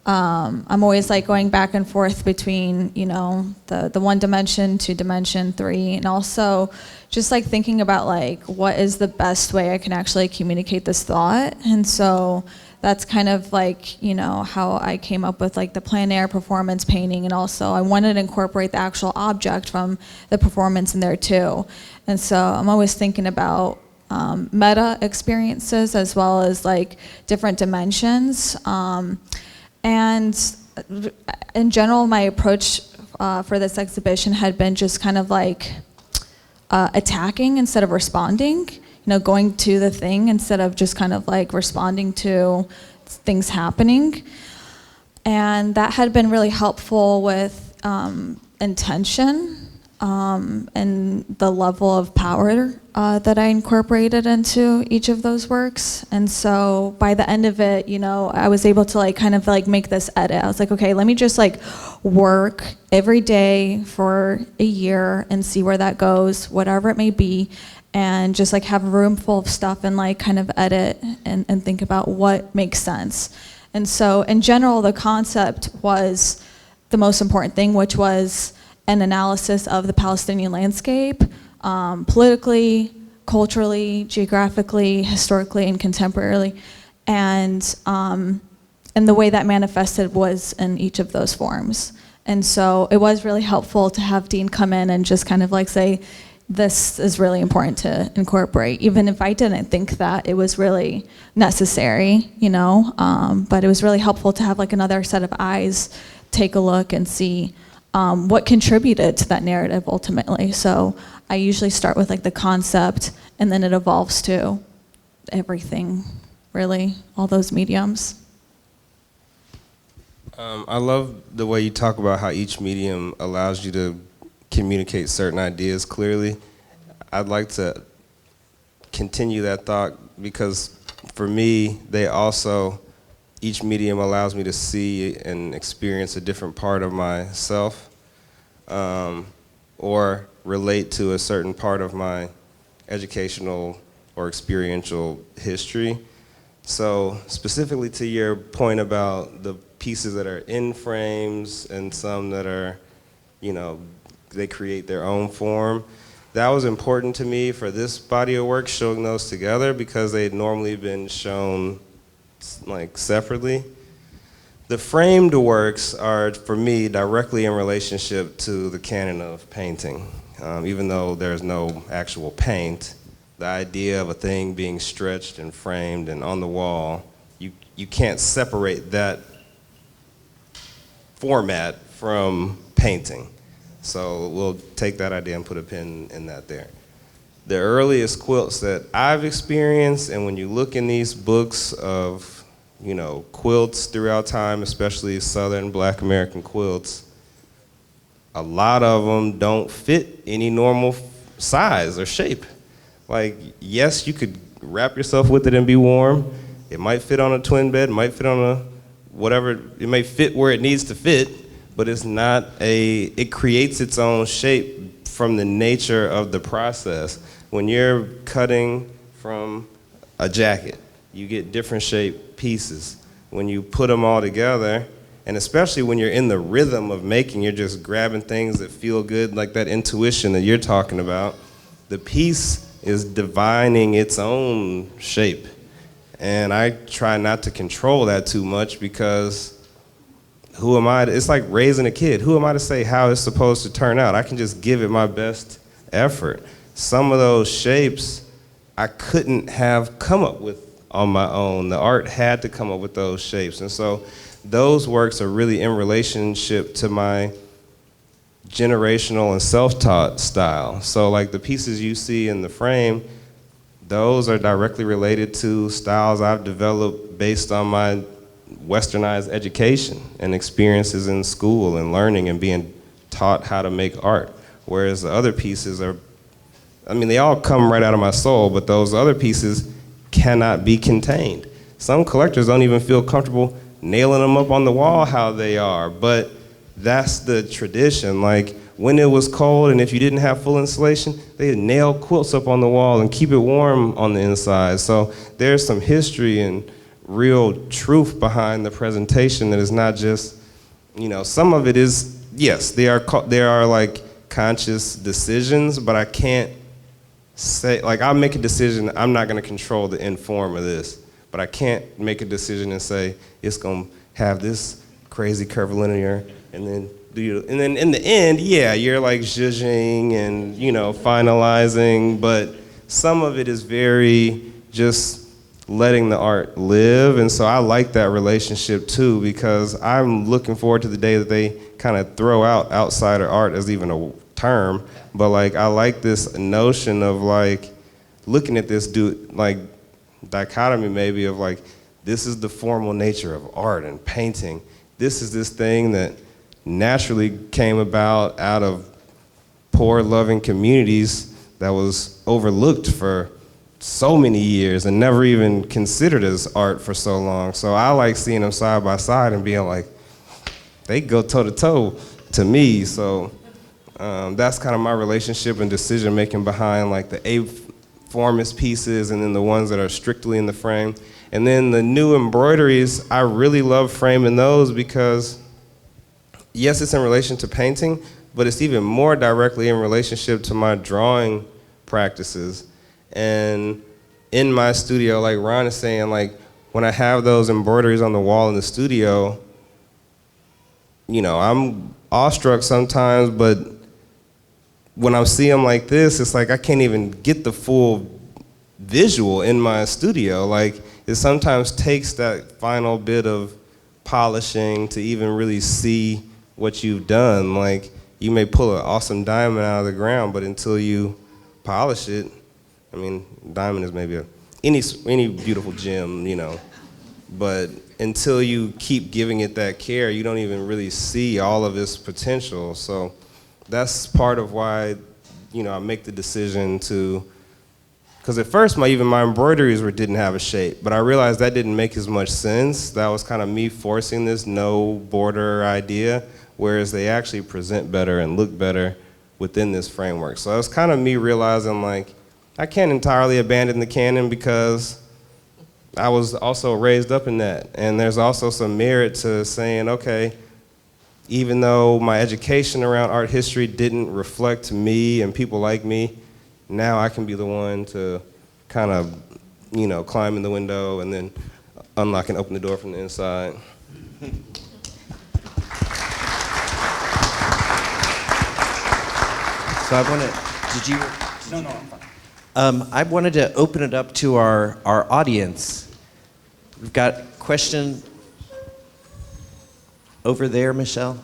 I'm always like going back and forth between, you know, the 1 dimension, 2 dimension, 3, and also just like thinking about like what is the best way I can actually communicate this thought. And so that's kind of like, you know, how I came up with like the plein air performance painting, and also I wanted to incorporate the actual object from the performance in there too. And so I'm always thinking about meta experiences as well as like different dimensions. And in general, my approach for this exhibition had been just kind of like attacking instead of responding, you know, going to the thing instead of just kind of like responding to things happening. And that had been really helpful with intention and the level of power that I incorporated into each of those works. And so by the end of it, you know, I was able to like kind of like make this edit. I was like, okay, let me just like work every day for a year and see where that goes, whatever it may be, and just like have a room full of stuff and like kind of edit and think about what makes sense. And so in general, the concept was the most important thing, which was an analysis of the Palestinian landscape, politically, culturally, geographically, historically, and contemporarily. And the way that manifested was in each of those forms. And so it was really helpful to have Dean come in and just kind of like say, this is really important to incorporate, even if I didn't think that it was really necessary, you know, but it was really helpful to have like another set of eyes take a look and see what contributed to that narrative ultimately. So I usually start with like the concept, and then it evolves to everything, really, all those mediums. I love the way you talk about how each medium allows you to communicate certain ideas clearly. I'd like to continue that thought because for me, each medium allows me to see and experience a different part of myself, or relate to a certain part of my educational or experiential history. So specifically to your point about the pieces that are in frames and some that are, you know, they create their own form. That was important to me for this body of work, showing those together, because they had normally been shown like separately. The framed works are, for me, directly in relationship to the canon of painting. Even though there's no actual paint, the idea of a thing being stretched and framed and on the wall, you can't separate that format from painting. So we'll take that idea and put a pin in that there. The earliest quilts that I've experienced, and when you look in these books of, you know, quilts throughout time, especially Southern Black American quilts, a lot of them don't fit any normal size or shape. Like, yes, you could wrap yourself with it and be warm. It might fit on a twin bed, it might fit on a whatever, it may fit where it needs to fit, but it's not it creates its own shape from the nature of the process. When you're cutting from a jacket, you get different shaped pieces. When you put them all together, and especially when you're in the rhythm of making, you're just grabbing things that feel good, like that intuition that you're talking about, the piece is divining its own shape. And I try not to control that too much because who am I? It's like raising a kid. Who am I to say how it's supposed to turn out? I can just give it my best effort. Some of those shapes I couldn't have come up with on my own. The art had to come up with those shapes. And so those works are really in relationship to my generational and self-taught style. So like the pieces you see in the frame, those are directly related to styles I've developed based on my westernized education and experiences in school and learning and being taught how to make art. Whereas the other pieces are, I mean, they all come right out of my soul, but those other pieces cannot be contained. Some collectors don't even feel comfortable nailing them up on the wall how they are, but that's the tradition. Like when it was cold and if you didn't have full insulation, they'd nail quilts up on the wall and keep it warm on the inside. So there's some history and real truth behind the presentation that is not just, you know, some of it is, yes, there are like conscious decisions, but I can't say, like I'll make a decision, I'm not gonna control the end form of this, but I can't make a decision and say, it's gonna have this crazy curvilinear, and then in the end, yeah, you're like zhuzhing and, you know, finalizing, but some of it is very just letting the art live. And so I like that relationship too, because I'm looking forward to the day that they kind of throw out outsider art as even a term, but like I like this notion of like looking at this like dichotomy maybe of like, this is the formal nature of art and painting. This is this thing that naturally came about out of poor loving communities that was overlooked for so many years and never even considered as art for so long. So I like seeing them side by side and being like, they go toe to toe to me. So that's kind of my relationship and decision making behind like the A-formist pieces and then the ones that are strictly in the frame. And then the new embroideries, I really love framing those because yes, it's in relation to painting, but it's even more directly in relationship to my drawing practices. And in my studio, like Ron is saying, like when I have those embroideries on the wall in the studio, you know, I'm awestruck sometimes, but when I see them like this, it's like I can't even get the full visual in my studio. Like it sometimes takes that final bit of polishing to even really see what you've done. Like you may pull an awesome diamond out of the ground, but until you polish it, I mean, diamond is maybe any beautiful gem, you know, but until you keep giving it that care, you don't even really see all of its potential. So that's part of why, you know, I make the decision to, because at first even my embroideries didn't have a shape, but I realized that didn't make as much sense. That was kind of me forcing this no border idea, whereas they actually present better and look better within this framework. So it was kind of me realizing like, I can't entirely abandon the canon because I was also raised up in that. And there's also some merit to saying, okay, even though my education around art history didn't reflect me and people like me, now I can be the one to kind of, you know, climb in the window and then unlock and open the door from the inside. So I want to, did you? No, I'm fine. I wanted to open it up to our audience. We've got a question over there, Michelle.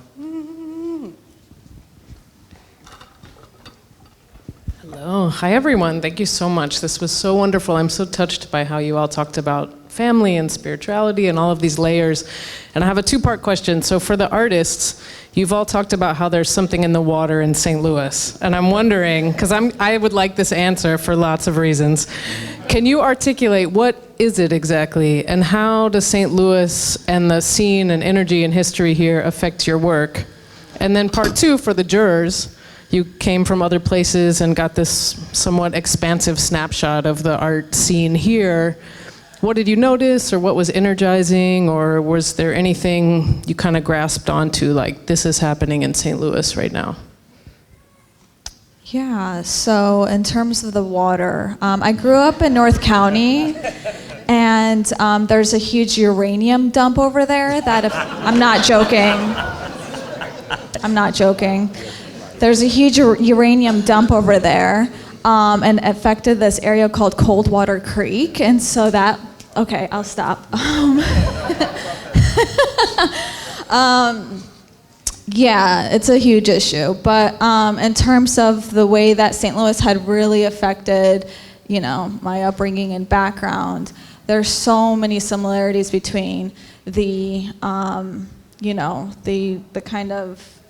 Hello. Hi, everyone. Thank you so much. This was so wonderful. I'm so touched by how you all talked about family and spirituality and all of these layers. And I have a two-part question. So for the artists, you've all talked about how there's something in the water in St. Louis. And I'm wondering, because I would like this answer for lots of reasons. Can you articulate what is it exactly? And how does St. Louis and the scene and energy and history here affect your work? And then part two, for the jurors, you came from other places and got this somewhat expansive snapshot of the art scene here. What did you notice, or what was energizing, or was there anything you kind of grasped onto, like this is happening in St. Louis right now? Yeah, so in terms of the water, I grew up in North County, And there's a huge uranium dump over there that if, I'm not joking. There's a huge uranium dump over there, and affected this area called Coldwater Creek. And so that, okay, I'll stop. Yeah, it's a huge issue. But in terms of the way that St. Louis had really affected, you know, my upbringing and background, there's so many similarities between the, you know, the kind of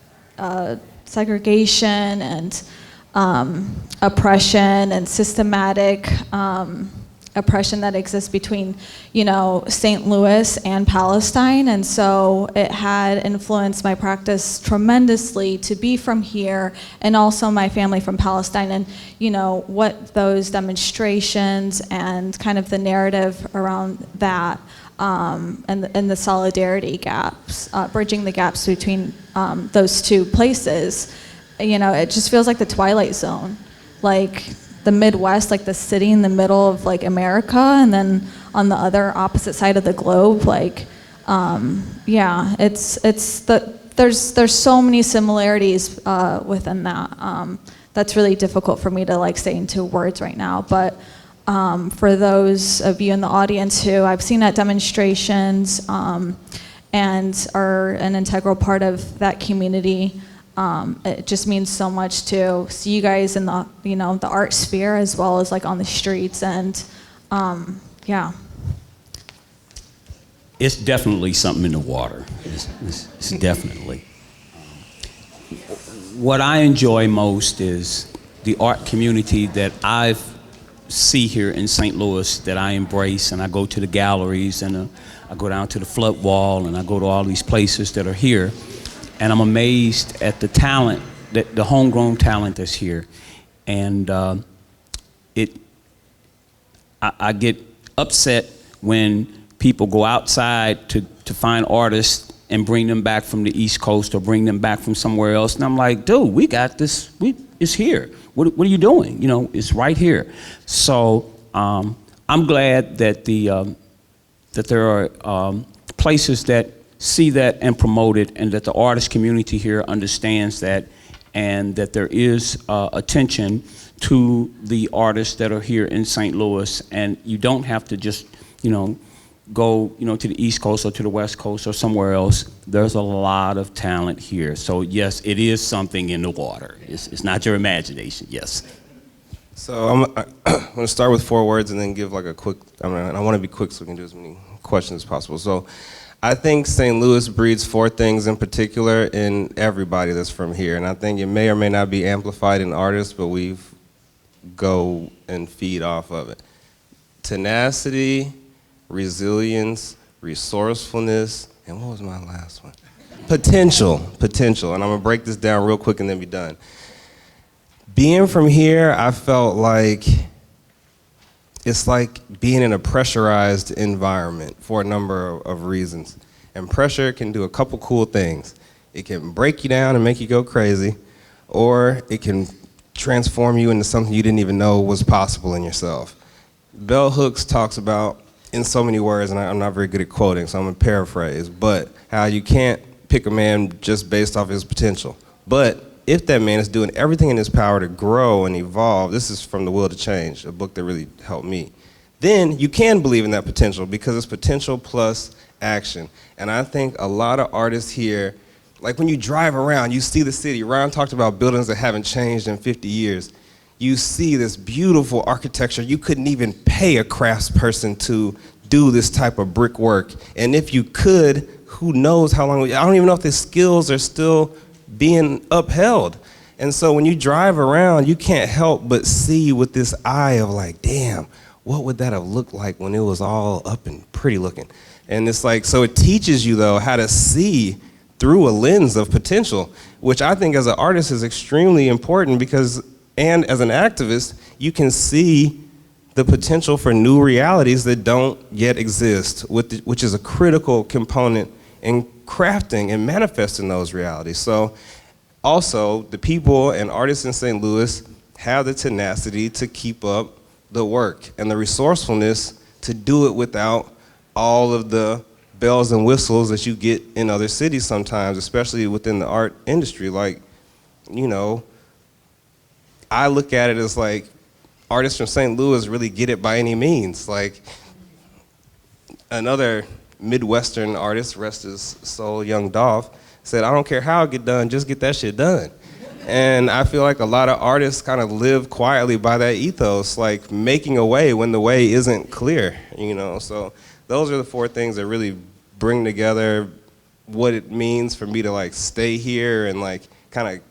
segregation and oppression and systematic oppression that exists between, you know, St. Louis and Palestine. And so it had influenced my practice tremendously to be from here, and also my family from Palestine, and, you know, what those demonstrations and kind of the narrative around that, and the solidarity gaps, bridging the gaps between those two places. You know, it just feels like the Twilight Zone. Like, the Midwest, like the city in the middle of like America, and then on the other opposite side of the globe, like, yeah, there's so many similarities within that. That's really difficult for me to like say into words right now. But for those of you in the audience who I've seen at demonstrations and are an integral part of that community, it just means so much to see you guys in the, you know, the art sphere as well as like on the streets, and yeah. It's definitely something in the water. It's definitely. What I enjoy most is the art community that I see here in St. Louis, that I embrace, and I go to the galleries, and I go down to the flood wall, and I go to all these places that are here. And I'm amazed at the talent, the homegrown talent that's here. And I get upset when people go outside to find artists and bring them back from the East Coast or bring them back from somewhere else. And I'm like, dude, we got this, it's here. What are you doing? You know, it's right here. So I'm glad that that there are places that see that and promote it, and that the artist community here understands that, and that there is attention to the artists that are here in St. Louis. And you don't have to just, you know, go, you know, to the East Coast or to the West Coast or somewhere else. There's a lot of talent here. So yes, it is something in the water. It's not your imagination, yes. So I'm going to start with 4 words and then give like a quick, I want to be quick so we can do as many questions as possible. So I think St. Louis breeds 4 things in particular in everybody that's from here. And I think it may or may not be amplified in artists, but we go and feed off of it. Tenacity, resilience, resourcefulness, and what was my last one? Potential. And I'm going to break this down real quick and then be done. Being from here, I felt like it's like being in a pressurized environment for a number of reasons. And pressure can do a couple cool things. It can break you down and make you go crazy, or it can transform you into something you didn't even know was possible in yourself. Bell Hooks talks about, in so many words, and I'm not very good at quoting, so I'm gonna paraphrase, but how you can't pick a man just based off his potential. But if that man is doing everything in his power to grow and evolve, this is from The Will to Change, a book that really helped me, then you can believe in that potential, because it's potential plus action. And I think a lot of artists here, like when you drive around, you see the city. Ron talked about buildings that haven't changed in 50 years. You see this beautiful architecture. You couldn't even pay a craftsperson to do this type of brickwork. And if you could, who knows how long, I don't even know if the skills are still being upheld. And so when you drive around, you can't help but see with this eye of like, damn, what would that have looked like when it was all up and pretty looking? And it's like, so it teaches you though how to see through a lens of potential, which I think as an artist is extremely important, because, and as an activist, you can see the potential for new realities that don't yet exist, which is a critical component in crafting and manifesting those realities. So also, the people and artists in St. Louis have the tenacity to keep up the work and the resourcefulness to do it without all of the bells and whistles that you get in other cities sometimes, especially within the art industry. Like, you know, I look at it as like artists from St. Louis really get it by any means. Like, another Midwestern artist, rest his soul, Young Dolph, said, I don't care how it get done, just get that shit done. And I feel like a lot of artists kind of live quietly by that ethos, like making a way when the way isn't clear, you know? So those are the 4 things that really bring together what it means for me to like stay here and like kind of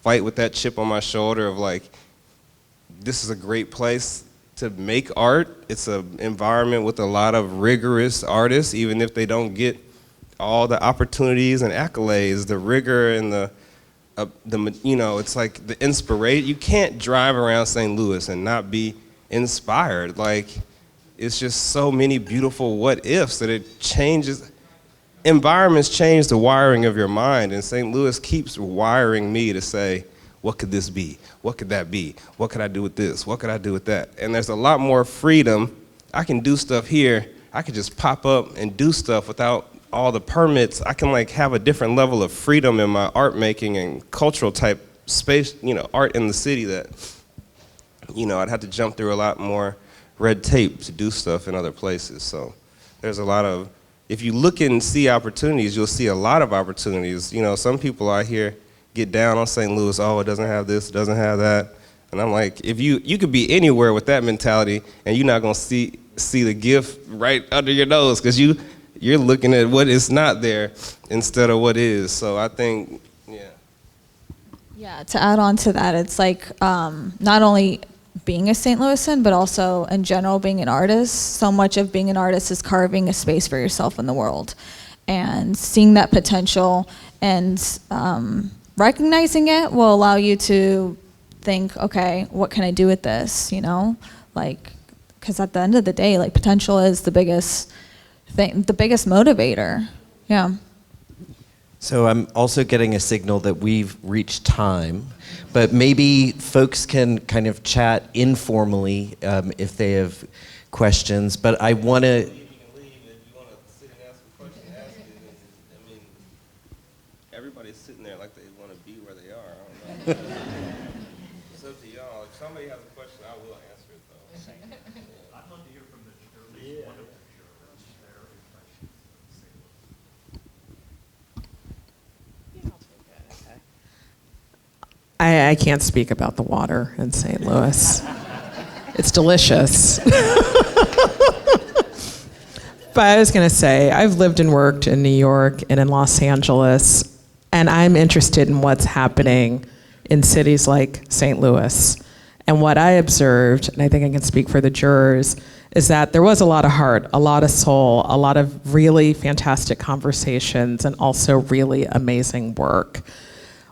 fight with that chip on my shoulder of like, this is a great place to make art. It's an environment with a lot of rigorous artists, even if they don't get all the opportunities and accolades, the rigor and the you know, it's like the inspiration. You can't drive around St. Louis and not be inspired. Like, it's just so many beautiful what ifs that it changes. Environments change the wiring of your mind, and St. Louis keeps wiring me to say, what could this be? What could that be? What could I do with this? What could I do with that? And there's a lot more freedom. I can do stuff here. I could just pop up and do stuff without all the permits. I can like have a different level of freedom in my art making and cultural type space, you know, art in the city that, you know, I'd have to jump through a lot more red tape to do stuff in other places. So there's a lot of, if you look and see opportunities, you'll see a lot of opportunities. You know, some people out here get down on St. Louis, oh, it doesn't have this, it doesn't have that. And I'm like, if you could be anywhere with that mentality and you're not gonna see the gift right under your nose, because you're looking at what is not there instead of what is. So I think, yeah. Yeah, to add on to that, it's like not only being a St. Louisan, but also in general being an artist. So much of being an artist is carving a space for yourself in the world and seeing that potential and recognizing it will allow you to think, okay, what can I do with this, you know? Like, because at the end of the day, like, potential is the biggest thing, the biggest motivator. Yeah. So I'm also getting a signal that we've reached time, but maybe folks can kind of chat informally if they have questions. But I want to. Everybody's sitting there like they want to be where they are. I don't know. It's up to y'all. If somebody has a question, I will answer it though. I'd love to hear from the jurors. One of the jurors, their impressions. I can't speak about the water in St. Louis. It's delicious. But I was going to say, I've lived and worked in New York and in Los Angeles, and I'm interested in what's happening in cities like St. Louis. And what I observed, and I think I can speak for the jurors, is that there was a lot of heart, a lot of soul, a lot of really fantastic conversations, and also really amazing work.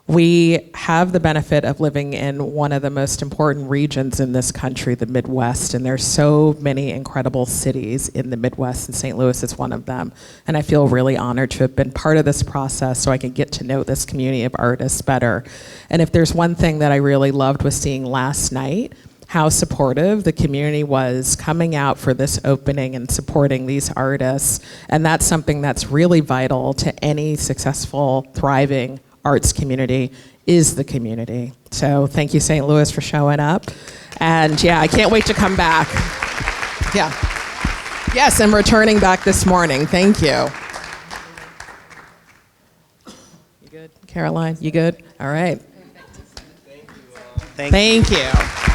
We have the benefit of living in one of the most important regions in this country, the Midwest, and there's so many incredible cities in the Midwest, and St. Louis is one of them. And I feel really honored to have been part of this process so I can get to know this community of artists better. And if there's one thing that I really loved was seeing last night, how supportive the community was coming out for this opening and supporting these artists. And that's something that's really vital to any successful, thriving arts community, is the community. So thank you, St. Louis, for showing up. And yeah, I can't wait to come back. Yeah. Yes, and returning back this morning. Thank you. You good? Caroline, you good? All right. Thank you. Thank you.